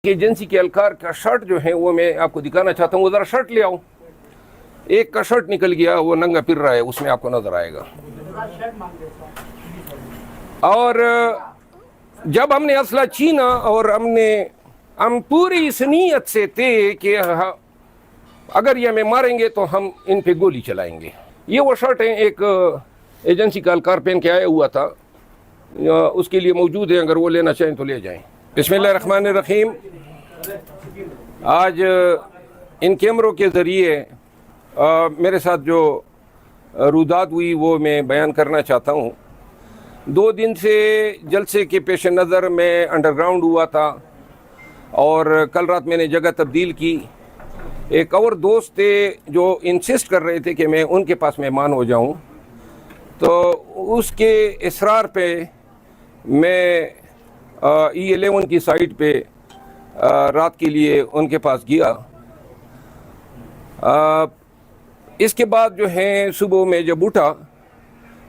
Agency کے اہلکار کا شرٹ جو ہے وہ میں آپ کو دکھانا چاہتا ہوں. وہ ذرا شرٹ لے آؤ. ایک کا شرٹ نکل گیا, وہ ننگا پھر رہا ہے, اس میں آپ کو نظر آئے گا. اور جب ہم نے اسلحہ چھینا اور ہم پوری اس نیت سے تھے کہ اگر یہ ہمیں ماریں گے تو ہم ان پہ گولی چلائیں گے. یہ وہ شرٹ ہیں, ایک ایجنسی کا اہلکار پہن کے آیا ہوا تھا, اس کے لیے موجود ہے, اگر وہ لینا چاہیں تو لے جائیں. بسم اللہ الرحمن الرحیم. آج ان کیمروں کے ذریعے میرے ساتھ جو رودات ہوئی وہ میں بیان کرنا چاہتا ہوں. 2 دن سے جلسے کے پیش نظر میں انڈر گراؤنڈ ہوا تھا اور کل رات میں نے جگہ تبدیل کی. ایک اور دوست تھے جو انسسٹ کر رہے تھے کہ میں ان کے پاس مہمان ہو جاؤں, تو اس کے اصرار پہ میں E11 کی سائٹ پہ رات کے لیے ان کے پاس گیا. اس کے بعد جو ہے صبح میں جب اٹھا,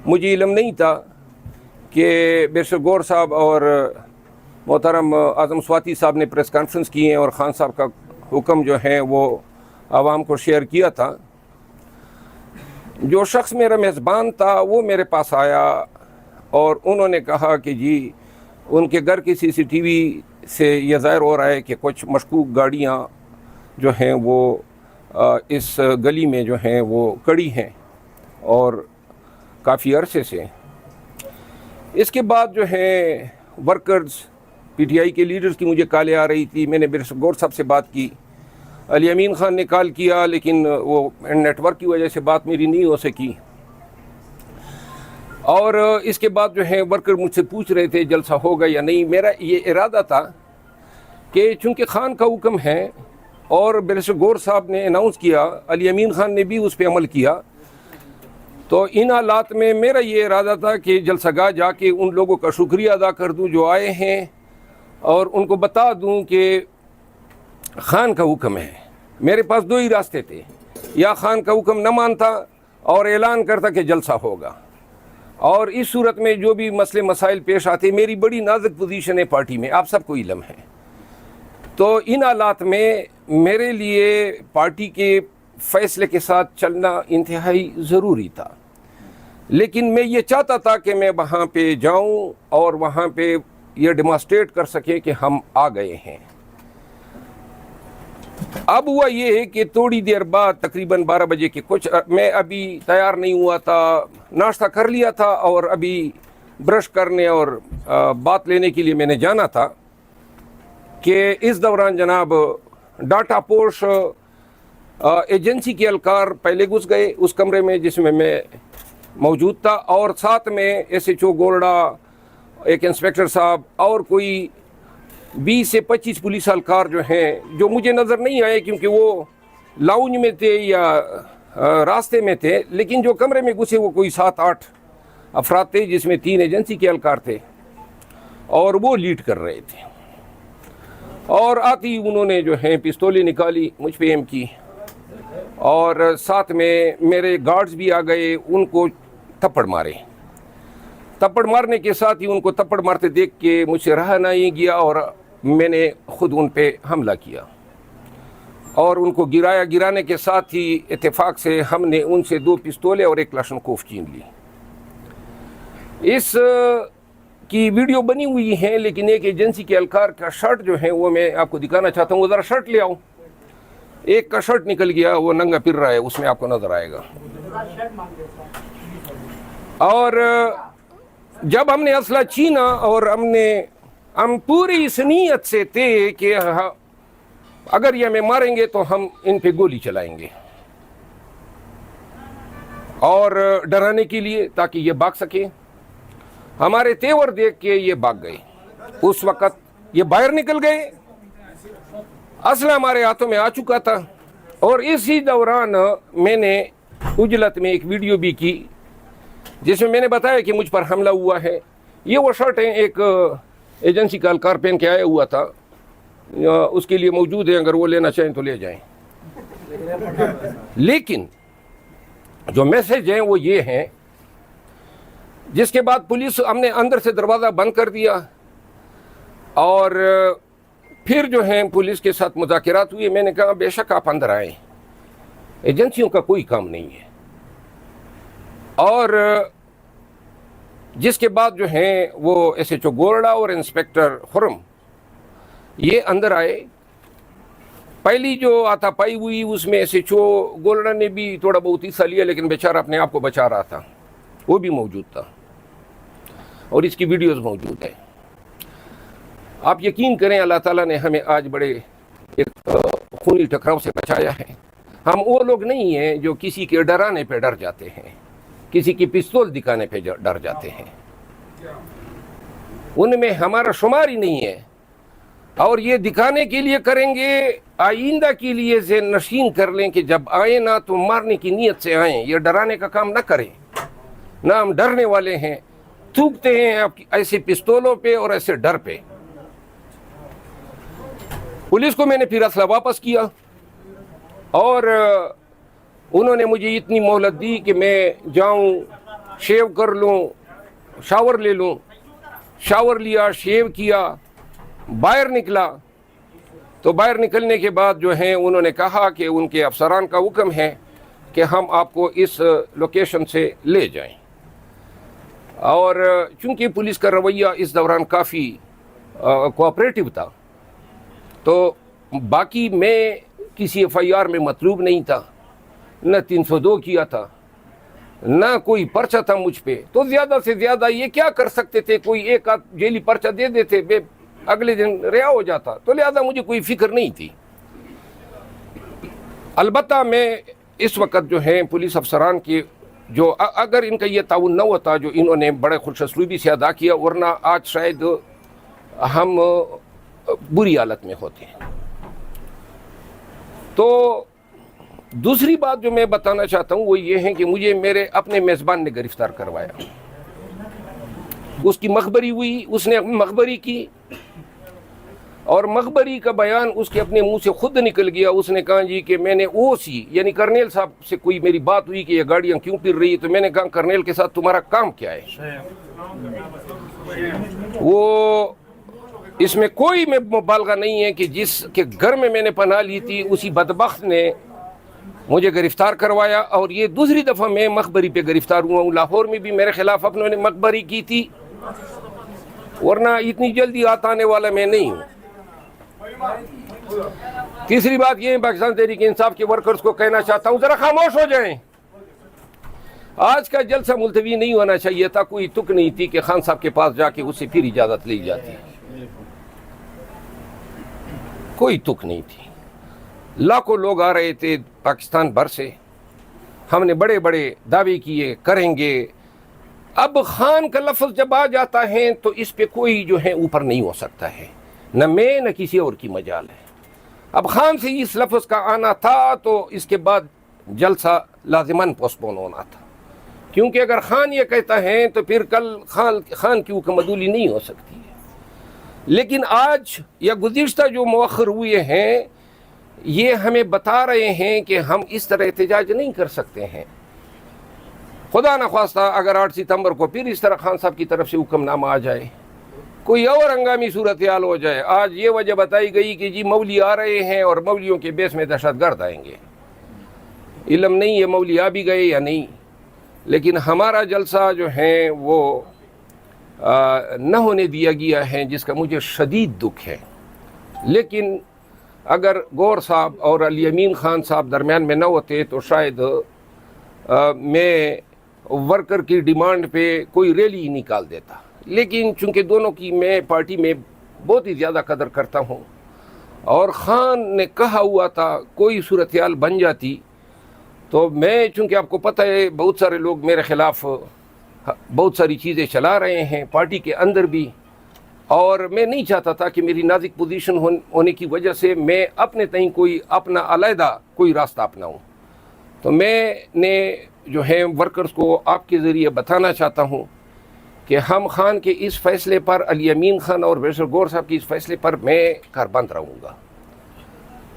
مجھے علم نہیں تھا کہ بیرسٹر گور صاحب اور محترم اعظم سواتی صاحب نے پریس کانفرنس کی ہیں اور خان صاحب کا حکم جو ہے وہ عوام کو شیئر کیا تھا. جو شخص میرا میزبان تھا وہ میرے پاس آیا اور انہوں نے کہا کہ جی ان کے گھر کی CCTV سے یہ ظاہر ہو رہا ہے کہ کچھ مشکوک گاڑیاں جو ہیں وہ اس گلی میں جو ہیں وہ کڑی ہیں اور کافی عرصے سے. اس کے بعد جو ہے ورکرز PTI کے لیڈرز کی مجھے کالیں آ رہی تھی. میں نے بیرسٹر گور صاحب سے بات کی, علی امین خان نے کال کیا, لیکن وہ نیٹ ورک کی وجہ سے بات میری نہیں ہو سکی. اور اس کے بعد جو ہے ورکر مجھ سے پوچھ رہے تھے جلسہ ہوگا یا نہیں. میرا یہ ارادہ تھا کہ چونکہ خان کا حکم ہے اور بیرسٹر گور صاحب نے اناؤنس کیا, علی امین خان نے بھی اس پہ عمل کیا, تو ان حالات میں میرا یہ ارادہ تھا کہ جلسہ گاہ جا کے ان لوگوں کا شکریہ ادا کر دوں جو آئے ہیں اور ان کو بتا دوں کہ خان کا حکم ہے. میرے پاس 2 ہی راستے تھے, یا خان کا حکم نہ مانتا اور اعلان کرتا کہ جلسہ ہوگا, اور اس صورت میں جو بھی مسئلے مسائل پیش آتے, میری بڑی نازک پوزیشن ہے پارٹی میں, آپ سب کو علم ہے, تو ان حالات میں میرے لیے پارٹی کے فیصلے کے ساتھ چلنا انتہائی ضروری تھا. لیکن میں یہ چاہتا تھا کہ میں وہاں پہ جاؤں اور وہاں پہ یہ ڈیمانسٹریٹ کر سکیں کہ ہم آ گئے ہیں. اب ہوا یہ ہے کہ تھوڑی دیر بعد تقریباً 12 بجے کے کچھ, میں ابھی تیار نہیں ہوا تھا, ناشتہ کر لیا تھا اور ابھی برش کرنے اور بات لینے کے لیے میں نے جانا تھا کہ اس دوران جناب ڈاٹا پوش ایجنسی کے اہلکار پہلے گھس گئے اس کمرے میں جس میں موجود تھا, اور ساتھ میں SHO گورڈا, ایک انسپیکٹر صاحب اور کوئی 20 سے 25 پولیس اہلکار جو ہیں, جو مجھے نظر نہیں آئے کیونکہ وہ لاؤنج میں تھے یا راستے میں تھے, لیکن جو کمرے میں گھسے وہ کوئی 7-8 افراد تھے جس میں 3 ایجنسی کے اہلکار تھے اور وہ لیڈ کر رہے تھے. اور آتی انہوں نے جو ہیں پستولیں نکالی, مجھ پہ ایم کی, اور ساتھ میں میرے گارڈز بھی آ گئے, ان کو تھپڑ مارے. تھپڑ مارنے کے ساتھ ہی ان کو تھپڑ مارتے دیکھ کے مجھ سے رہا نہیں گیا اور میں نے خود ان پہ حملہ کیا اور ان کو گرایا. گرانے کے ساتھ ہی اتفاق سے ہم نے ان سے 2 پستولیں اور 1 کلاشنکوف چھین لی. اس کی ویڈیو بنی ہوئی ہیں, لیکن ایک ایجنسی کے اہلکار کا شرٹ جو ہے وہ میں آپ کو دکھانا چاہتا ہوں. وہ ذرا شرٹ لے آؤ. ایک کا شرٹ نکل گیا, وہ ننگا پھر رہا ہے, اس میں آپ کو نظر آئے گا. اور جب ہم نے اسلحہ چھینا اور ہم پوری اس نیت سے تھے کہ اگر یہ ہمیں ماریں گے تو ہم ان پہ گولی چلائیں گے, اور ڈرانے کے لیے تاکہ یہ بھاگ سکے. ہمارے تیور دیکھ کے یہ بھاگ گئے. اس وقت یہ باہر نکل گئے, اسلحہ ہمارے ہاتھوں میں آ چکا تھا. اور اسی دوران میں نے اجلت میں ایک ویڈیو بھی کی جس میں میں نے بتایا کہ مجھ پر حملہ ہوا ہے. یہ وہ شرٹ ہیں, ایک ایجنسی کا اہلکار پہن کے آیا ہوا تھا, اس کے لیے موجود ہے, اگر وہ لینا چاہیں تو لے جائیں. لیکن جو میسج ہیں وہ یہ ہیں, جس کے بعد پولیس, ہم نے اندر سے دروازہ بند کر دیا اور پھر جو ہیں پولیس کے ساتھ مذاکرات ہوئے. میں نے کہا بے شک آپ اندر آئیں, ایجنسیوں کا کوئی کام نہیں ہے. اور جس کے بعد جو ہیں وہ ایس ایچ او گورڈا اور انسپیکٹر خرم یہ اندر آئے. پہلی جو آتا پائی ہوئی اس میں ایس ایچ او گورڈا نے بھی تھوڑا بہت حصہ لیا, لیکن بیچارہ اپنے آپ کو بچا رہا تھا, وہ بھی موجود تھا اور اس کی ویڈیوز موجود ہے. آپ یقین کریں اللہ تعالیٰ نے ہمیں آج بڑے ایک خونی ٹکراؤ سے بچایا ہے. ہم وہ لوگ نہیں ہیں جو کسی کے ڈرانے پہ ڈر جاتے ہیں, کسی کی پستول دکھانے پہ ڈر جاتے ہیں. ان میں ہمارا شمار ہی نہیں ہے. اور یہ دکھانے کے لیے کریں گے, آئندہ کے لیے ذہن نشین کر لیں کہ جب آئیں نہ تو مارنے کی نیت سے آئیں, یہ ڈرانے کا کام نہ کریں. نہ ہم ڈرنے والے ہیں, تھوکتے ہیں آپ ایسے پستولوں پہ اور ایسے ڈر پہ. پولیس کو میں نے پھر اسلحہ واپس کیا اور انہوں نے مجھے اتنی مہلت دی کہ میں جاؤں, شیو کر لوں, شاور لے لوں. شاور لیا, شیو کیا, باہر نکلا. تو باہر نکلنے کے بعد جو ہیں انہوں نے کہا کہ ان کے افسران کا حکم ہے کہ ہم آپ کو اس لوکیشن سے لے جائیں. اور چونکہ پولیس کا رویہ اس دوران کافی کوآپریٹو تھا, تو باقی میں کسی ایف آئی آر میں مطلوب نہیں تھا, نہ 302 کیا تھا, نہ کوئی پرچہ تھا مجھ پہ. تو زیادہ سے زیادہ یہ کیا کر سکتے تھے, کوئی ایک آدھ جیلی پرچہ دے دیتے, اگلے دن رہا ہو جاتا. تو لہذا مجھے کوئی فکر نہیں تھی. البتہ میں اس وقت جو ہیں پولیس افسران کی جو اگر ان کا یہ تعاون نہ ہوتا جو انہوں نے بڑے خوش اسلوبی سے ادا کیا, ورنہ آج شاید ہم بری حالت میں ہوتے ہیں. تو دوسری بات جو میں بتانا چاہتا ہوں وہ یہ ہے کہ مجھے میرے اپنے میزبان نے گرفتار کروایا. اس کی مخبری ہوئی, اس نے مخبری کی اور مخبری کا بیان اس کے اپنے منہ سے خود نکل گیا. اس نے کہا جی کہ میں نے او سی یعنی کرنیل صاحب سے کوئی میری بات ہوئی کہ یہ گاڑیاں کیوں پھر رہی, تو میں نے کہا کرنیل کے ساتھ تمہارا کام کیا ہے. وہ اس میں کوئی مبالغہ نہیں ہے کہ جس کے گھر میں نے پناہ لی تھی اسی بدبخت نے مجھے گرفتار کروایا. اور یہ دوسری دفعہ میں مخبری پہ گرفتار ہوا ہوں. لاہور میں بھی میرے خلاف اپنوں نے مخبری کی تھی, ورنہ اتنی جلدی آنے والا میں نہیں ہوں. تیسری بات یہ ہے, پاکستان تحریک انصاف کے ورکرز کو کہنا چاہتا ہوں ذرا خاموش ہو جائیں. آج کا جلسہ ملتوی نہیں ہونا چاہیے تھا. کوئی تک نہیں تھی کہ خان صاحب کے پاس جا کے اس سے پھر اجازت لی جاتی, کوئی تک نہیں تھی. لاکھوں لوگ آ رہے تھے پاکستان بھر سے, ہم نے بڑے بڑے دعوے کیے کریں گے. اب خان کا لفظ جب آ جاتا ہے تو اس پہ کوئی جو ہے اوپر نہیں ہو سکتا ہے, نہ میں نہ کسی اور کی مجال ہے. اب خان سے اس لفظ کا آنا تھا تو اس کے بعد جلسہ لازماً پوسٹ پون ہونا تھا, کیونکہ اگر خان یہ کہتا ہے تو پھر کل خان کی حکم عدولی نہیں ہو سکتی ہے. لیکن آج یا گزشتہ جو مؤخر ہوئے ہیں یہ ہمیں بتا رہے ہیں کہ ہم اس طرح احتجاج نہیں کر سکتے ہیں. خدا نخواستہ اگر 8 ستمبر کو پھر اس طرح خان صاحب کی طرف سے حکم نامہ آ جائے, کوئی اور ہنگامی صورتحال ہو جائے. آج یہ وجہ بتائی گئی کہ جی مولی آ رہے ہیں اور مولیوں کے بیس میں دہشت گرد آئیں گے. علم نہیں ہے مولی آ بھی گئے یا نہیں, لیکن ہمارا جلسہ جو ہے وہ نہ ہونے دیا گیا ہے, جس کا مجھے شدید دکھ ہے. لیکن اگر گور صاحب اور علی امین خان صاحب درمیان میں نہ ہوتے تو شاید میں ورکر کی ڈیمانڈ پہ کوئی ریلی نکال دیتا. لیکن چونکہ دونوں کی میں پارٹی میں بہت ہی زیادہ قدر کرتا ہوں, اور خان نے کہا ہوا تھا کوئی صورتحال بن جاتی تو میں, چونکہ آپ کو پتہ ہے بہت سارے لوگ میرے خلاف بہت ساری چیزیں چلا رہے ہیں پارٹی کے اندر بھی, اور میں نہیں چاہتا تھا کہ میری نازک پوزیشن ہونے کی وجہ سے میں اپنے تئیں کوئی اپنا علیحدہ کوئی راستہ اپناؤں. تو میں نے جو ہے ورکرز کو آپ کے ذریعے بتانا چاہتا ہوں کہ ہم خان کے اس فیصلے پر, علی امین خان اور بیشر گور صاحب کے اس فیصلے پر میں کاربند رہوں گا.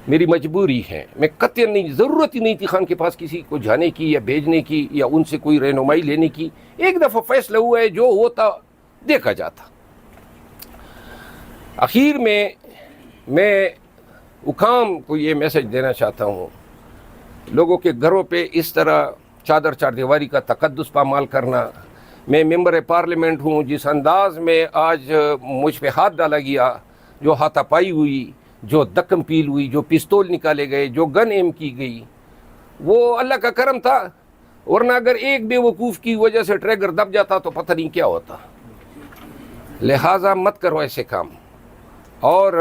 میری مجبوری ہے, میں قطعاً نہیں, ضرورت ہی نہیں تھی خان کے پاس کسی کو جانے کی یا بھیجنے کی یا ان سے کوئی رہنمائی لینے کی. ایک دفعہ فیصلہ ہوا ہے, جو ہوتا دیکھا جاتا. اخیر میں میں حکام کو یہ میسج دینا چاہتا ہوں، لوگوں کے گھروں پہ اس طرح چادر چار دیواری کا تقدس پامال کرنا. میں ممبر پارلیمنٹ ہوں، جس انداز میں آج مجھ پہ ہاتھ ڈالا گیا، جو ہاتھا پائی ہوئی، جو دکم پیل ہوئی، جو پستول نکالے گئے، جو گن ایم کی گئی، وہ اللہ کا کرم تھا. ورنہ اگر ایک بے وقوف کی وجہ سے ٹریگر دب جاتا تو پتہ نہیں کیا ہوتا. لہٰذا مت کرو ایسے کام. اور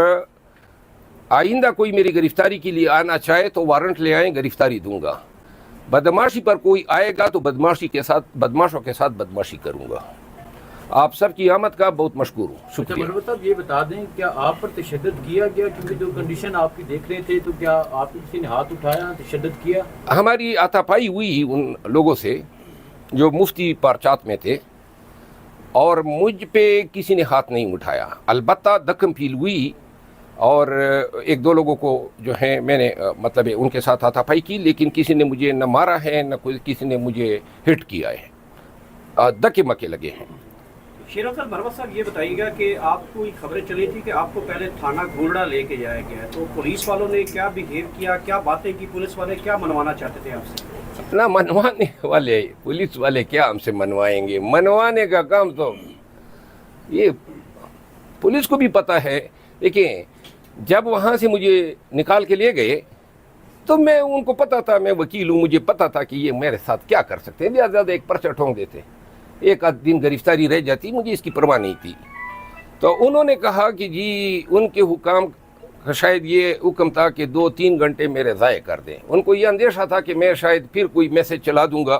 آئندہ کوئی میری گرفتاری کے لیے آنا چاہے تو وارنٹ لے آئیں، گرفتاری دوں گا. بدماشی پر کوئی آئے گا تو بدماشوں کے ساتھ بدماشی کروں گا. آپ سب کی آمد کا بہت مشکور ہوں. شکریہ. مربوط صاحب یہ بتا دیں کیا آپ پر تشدد کیا گیا؟ کیونکہ جو کنڈیشن آپ کی دیکھ رہے تھے تو کیا آپ کسی نے ہاتھ اٹھایا، تشدد کیا؟ ہماری آتا پائی ہوئی ان لوگوں سے جو مفتی پارچات میں تھے، اور مجھ پہ کسی نے ہاتھ نہیں اٹھایا. البتہ دکم پیل ہوئی اور ایک دو لوگوں کو جو ہیں میں نے مطلب ان کے ساتھ ہاتھا پائی کی، لیکن کسی نے مجھے نہ مارا ہے نہ کسی نے مجھے ہٹ کیا ہے. دکے مکے لگے ہیں. شیر افضل مروت صاحب یہ بتائیے گا کہ آپ کو خبریں چلی تھی کہ آپ کو پہلے تھانہ گھونڈا لے کے جایا گیا ہے، تو پولیس والوں نے کیا بیہیو کیا، کیا باتیں کی؟ پولیس والے کیا منوانا چاہتے تھے آپ سے؟ نہ منوانے والے پولیس والے کیا ہم سے منوائیں گے؟ منوانے کا کام تو یہ پولیس کو بھی پتہ ہے. دیکھیں جب وہاں سے مجھے نکال کے لے گئے تو میں ان کو پتہ تھا، میں وکیل ہوں، مجھے پتہ تھا کہ یہ میرے ساتھ کیا کر سکتے ہیں. زیادہ ایک پرچہ ٹھونک دیتے، ایک آدھ دن گرفتاری رہ جاتی، مجھے اس کی پرواہ نہیں تھی. تو انہوں نے کہا کہ جی ان کے حکام کا شاید یہ حکم تھا کہ 2-3 گھنٹے میرے ضائع کر دیں. ان کو یہ اندیشہ تھا کہ میں شاید پھر کوئی میسج چلا دوں گا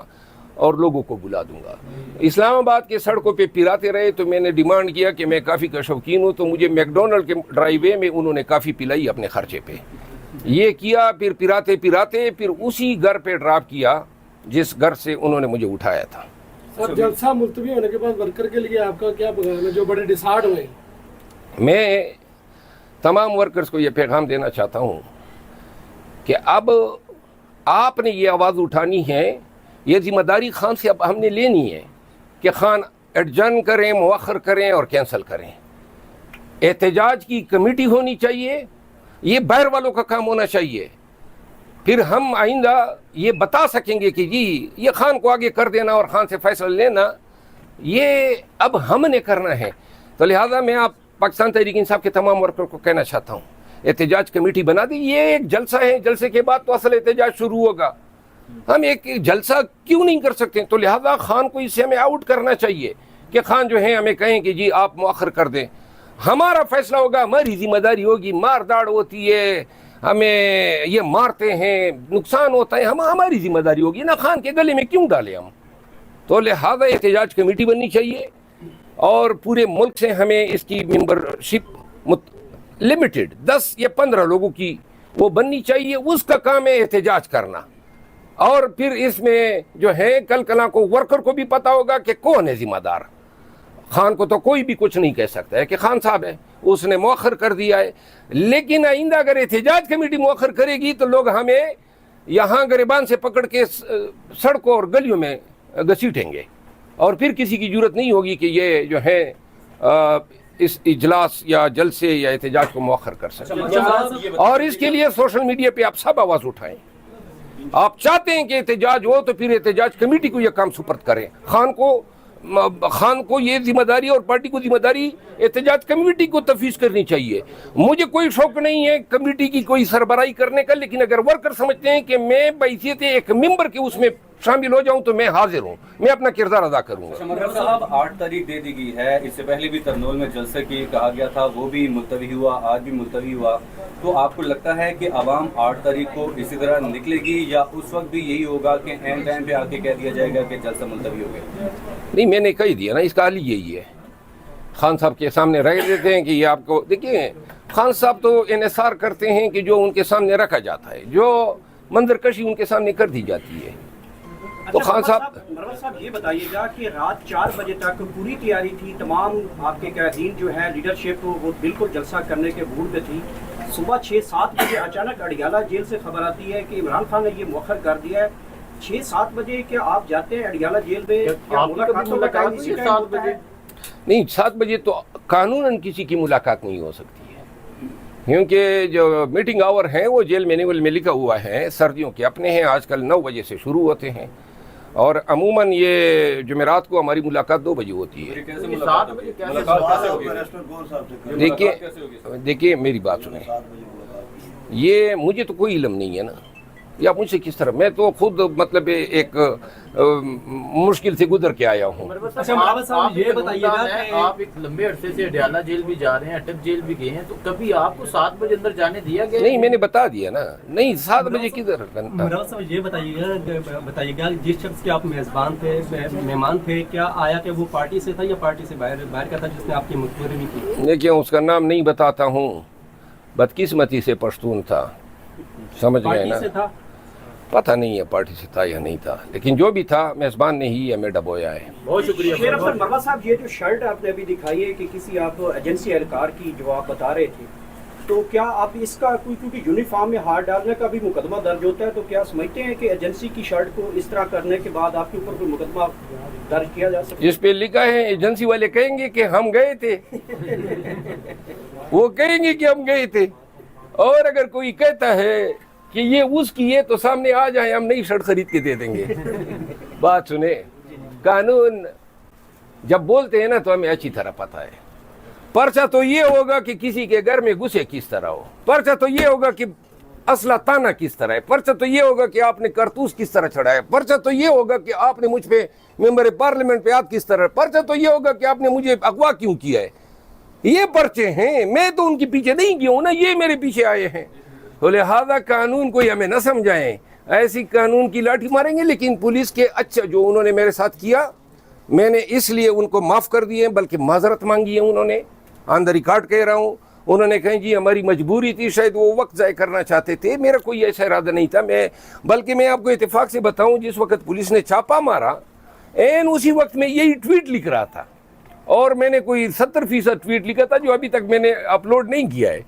اور لوگوں کو بلا دوں گا. اسلام آباد کے سڑکوں پہ پھراتے رہے تو میں نے ڈیمانڈ کیا کہ میں کافی کا شوقین ہوں، تو مجھے میکڈونلڈ کے ڈرائی وے میں انہوں نے کافی پلائی اپنے خرچے پہ. یہ کیا، پھر پھراتے پھر اسی گھر پہ ڈراپ کیا جس گھر سے انہوں نے مجھے اٹھایا تھا. سر جلسہ ملتوی ہونے کے بعد ورکر کے لیے آپ کا کیا پیغام ہے جو بڑے ڈسہارڈ ہوئے؟ میں تمام ورکرز کو یہ پیغام دینا چاہتا ہوں کہ اب آپ نے یہ آواز اٹھانی ہے، یہ ذمہ داری خان سے اب ہم نے لینی ہے کہ خان ایڈجرن کریں، مؤخر کریں اور کینسل کریں. احتجاج کی کمیٹی ہونی چاہیے، یہ باہر والوں کا کام ہونا چاہیے. پھر ہم آئندہ یہ بتا سکیں گے کہ جی یہ خان کو آگے کر دینا اور خان سے فیصلہ لینا یہ اب ہم نے کرنا ہے. تو لہٰذا میں آپ پاکستان تحریک انصاف کے تمام ورکر کو کہنا چاہتا ہوں، احتجاج کمیٹی بنا دی. یہ ایک جلسہ ہے، جلسے کے بعد تو اصل احتجاج شروع ہوگا. ہم ایک جلسہ کیوں نہیں کر سکتے؟ تو لہٰذا خان کو اس سے ہمیں آؤٹ کرنا چاہیے کہ خان جو ہے ہمیں کہیں کہ جی آپ مؤخر کر دیں. ہمارا فیصلہ ہوگا، ہماری ذمہ داری ہوگی. مار داڑ ہوتی ہے، ہمیں یہ مارتے ہیں، نقصان ہوتا ہے، ہماری ذمہ داری ہوگی نا. خان کے گلے میں کیوں ڈالیں ہم؟ تو لہٰذا احتجاج کمیٹی بننی چاہیے اور پورے ملک سے ہمیں اس کی ممبرشپ لمیٹڈ 10 یا 15 لوگوں کی وہ بننی چاہیے. اس کا کام ہے احتجاج کرنا. اور پھر اس میں جو ہے کل کلاں کو ورکر کو بھی پتا ہوگا کہ کون ہے ذمہ دار. خان کو تو کوئی بھی کچھ نہیں کہہ سکتا ہے کہ خان صاحب ہے، اس نے مؤخر کر دیا ہے. لیکن آئندہ اگر احتجاج کمیٹی مؤخر کرے گی تو لوگ ہمیں یہاں گریبان سے پکڑ کے سڑکوں اور گلیوں میں گھسیٹیں گے، اور پھر کسی کی ضرورت نہیں ہوگی کہ یہ جو ہے اس اجلاس یا جلسے یا احتجاج کو مؤخر کر سکیں. اور اس کے لیے سوشل میڈیا پہ آپ سب آواز اٹھائیں. آپ چاہتے ہیں کہ احتجاج ہو تو پھر احتجاج کمیٹی کو یہ کام سپرد کریں. خان کو یہ ذمہ داری اور پارٹی کو ذمہ داری احتجاج کمیٹی کو تفویض کرنی چاہیے. مجھے کوئی شوق نہیں ہے کمیٹی کی کوئی سربراہی کرنے کا، لیکن اگر ورکر سمجھتے ہیں کہ میں بحیثیت ایک ممبر کے اس میں شامل ہو جاؤں تو میں حاضر ہوں، میں اپنا کردار ادا کروں گا. مربوط صاحب 8 تاریخ دے دی گئی ہے، اس سے پہلے بھی ترنول میں جلسے کی کہا گیا تھا، وہ بھی ملتوی ہوا، آج بھی ملتوی ہوا. تو آپ کو لگتا ہے کہ عوام 8 تاریخ کو اسی طرح نکلے گی یا اس وقت بھی یہی ہوگا کہ عین ٹائم پہ آ کے کہہ دیا جائے گا کہ جلسہ ملتوی ہو گیا؟ نہیں، میں نے کہہ دیا نا، اس کا حل یہی ہے. خان صاحب کے سامنے رکھ دیتے ہیں کہ یہ آپ کو دیکھیں. خان صاحب تو انحصار کرتے ہیں کہ جو ان کے سامنے رکھا جاتا ہے، جو منظر کشی ان کے سامنے کر دی جاتی ہے. تو خان مروت صاحب یہ بتائیے گا کہ رات 4 بجے تک پوری تیاری تھی، تمام آپ کے قائدین جو ہے لیڈرشپ وہ بالکل جلسہ کرنے کے موڈ پہ تھی. صبح 6-7 بجے اچانک اڈیالہ جیل سے خبر آتی ہے کہ عمران خان نے یہ مؤخر کر دیا ہے. 6-7 بجے کیا آپ جاتے ہیں اڈیالہ جیل میں؟ نہیں، 7 بجے تو قانوناً کسی کی ملاقات نہیں ہو سکتی ہے. کیونکہ جو میٹنگ آور ہیں وہ جیل مینیول میں لکھا ہوا ہے، سردیوں کے اپنے ہیں، آج کل 9 بجے سے شروع ہوتے ہیں، اور عموماً یہ جمعرات کو ہماری ملاقات 2 بجے ہوتی ہے۔ کیسے یہ ملاقات 7 ہوگی؟ بجے کیسے ملاقات کیسے ہوگی؟ دیکھیے میری بات سنیں، یہ مجھے تو کوئی علم نہیں ہے نا، یا مجھ سے کس طرح، میں تو خود مطلب ایک مشکل سے گزر کے آیا ہوں۔ اچھا مراوت صاحب یہ بتائیے گا کہ آپ ایک لمبے عرصے سے اڈیالہ جیل بھی جا رہے ہیں، اٹک جیل بھی گئے ہیں، تو کبھی آپ کو 7 بجے اندر جانے دیا گیا؟ نہیں، میں نے بتا دیا نا، نہیں 7 بجے کدھر۔ مراوت صاحب یہ بتائیے گا جس شخص کے آپ میزبان تھے، مہمان تھے، کیا آیا کہ وہ پارٹی سے تھا یا پارٹی سے باہر کا تھا جس نے آپ کی مخبری کی؟ دیکھیے اس کا نام نہیں بتاتا ہوں، بدقسمتی سے پشتون تھا، سمجھ گئے نا، پارٹی سے تھا؟ پتہ نہیں ہے پارٹی سے تھا یا نہیں تھا، لیکن جو بھی تھا میزبان نے ہی ہمیں ڈبویا ہے۔ بہت شکریہ۔ شیر افضل مروا صاحب، یہ جو شرٹ آپ نے ابھی دکھائی ہے کہ کسی آپ ایجنسی اہلکار کی جو آپ بتا رہے تھے، تو کیا آپ اس کا کوئی، کیونکہ یونیفارم میں ہاتھ ڈالنے کا بھی مقدمہ درج ہوتا ہے، تو کیا سمجھتے ہیں کہ ایجنسی کی شرٹ کو اس طرح کرنے کے بعد آپ کے اوپر کوئی مقدمہ درج کیا جا سکتا ہے؟ اس پہ لکھا ہے ایجنسی والے کہیں گے کہ ہم گئے تھے، وہ کہیں گے کہ ہم گئے تھے، اور اگر کوئی کہتا ہے کہ یہ اس کی ہے تو سامنے آ جائیں، ہم نئی شرٹ خرید کے دے دیں گے۔ بات سنیں، قانون جب بولتے ہیں نا تو ہمیں اچھی طرح پتہ ہے۔ پرچہ تو یہ ہوگا کہ کسی کے گھر میں گھسے کس طرح ہو، پرچہ تو یہ ہوگا کہ اسلحہ تانا کس طرح ہے، پرچہ تو یہ ہوگا کہ آپ نے کارتوس کس طرح چڑھایا، پرچہ تو یہ ہوگا کہ آپ نے مجھ پہ ممبر پارلیمنٹ پہ ہاتھ کس طرح، پرچہ تو یہ ہوگا کہ آپ نے مجھے اغوا کیوں کیا ہے۔ یہ پرچے ہیں، میں تو ان کے پیچھے نہیں گیا ہوں نا، یہ میرے پیچھے آئے ہیں، تو لہذا قانون کوئی ہمیں نہ سمجھائیں، ایسی قانون کی لاٹھی ماریں گے۔ لیکن پولیس کے اچھا جو انہوں نے میرے ساتھ کیا، میں نے اس لیے ان کو معاف کر دیے، بلکہ معذرت مانگی ہے انہوں نے، آن دا ریکارڈ کہہ رہا ہوں، انہوں نے کہیں جی ہماری مجبوری تھی، شاید وہ وقت ضائع کرنا چاہتے تھے، میرا کوئی ایسا ارادہ نہیں تھا۔ بلکہ میں آپ کو اتفاق سے بتاؤں، جس وقت پولیس نے چھاپا مارا، اسی وقت میں یہی ٹویٹ لکھ رہا تھا، اور میں نے کوئی 70% ٹویٹ لکھا تھا جو ابھی تک میں نے اپلوڈ نہیں کیا ہے،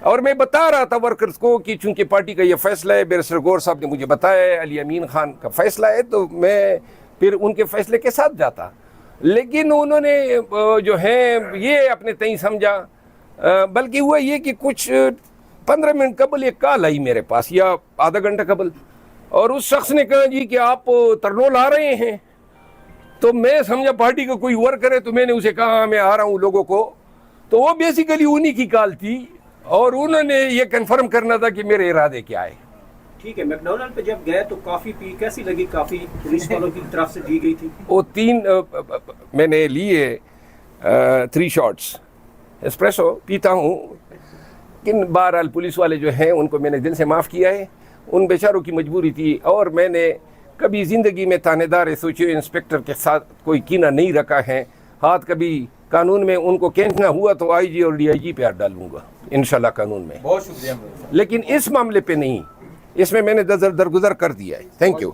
اور میں بتا رہا تھا ورکرز کو کہ چونکہ پارٹی کا یہ فیصلہ ہے، بیرسٹر گور صاحب نے مجھے بتایا ہے، علی امین خان کا فیصلہ ہے، تو میں پھر ان کے فیصلے کے ساتھ جاتا، لیکن انہوں نے جو ہیں یہ اپنے تئیں سمجھا۔ بلکہ ہوا یہ کہ کچھ 15 منٹ قبل ایک کال آئی میرے پاس، یا آدھا گھنٹہ قبل، اور اس شخص نے کہا جی کہ آپ ترنول آ رہے ہیں، تو میں سمجھا پارٹی کا کوئی ورکر ہے، تو میں نے اسے کہا میں آ رہا ہوں لوگوں کو، تو وہ بیسیکلی انہی کی کال تھی، اور انہوں نے یہ کنفرم کرنا تھا کہ میرے ارادے کیا ہے۔ ٹھیک ہے، میک ڈونلڈ پہ جب گئے تو کافی پی، کیسی لگی کافی پولیس والوں کی طرف سے دی گئی تھی؟ وہ 3 میں نے لیے 3 شاٹس اسپریسو پیتا ہوں، لیکن بہرحال پولیس والے جو ہیں ان کو میں نے دل سے معاف کیا ہے، ان بیچاروں کی مجبوری تھی، اور میں نے کبھی زندگی میں تانے دار ایسوچیو انسپیکٹر کے ساتھ کوئی کینہ نہیں رکھا ہے، ہاتھ کبھی قانون میں ان کو کھینچنا ہوا تو آئی جی اور ڈی آئی جی پہ ہاتھ ڈالوں گا انشاءاللہ قانون میں، بہت شکریہ، لیکن اس معاملے پہ نہیں، اس میں نے درگزر کر دیا ہے۔ Thank you.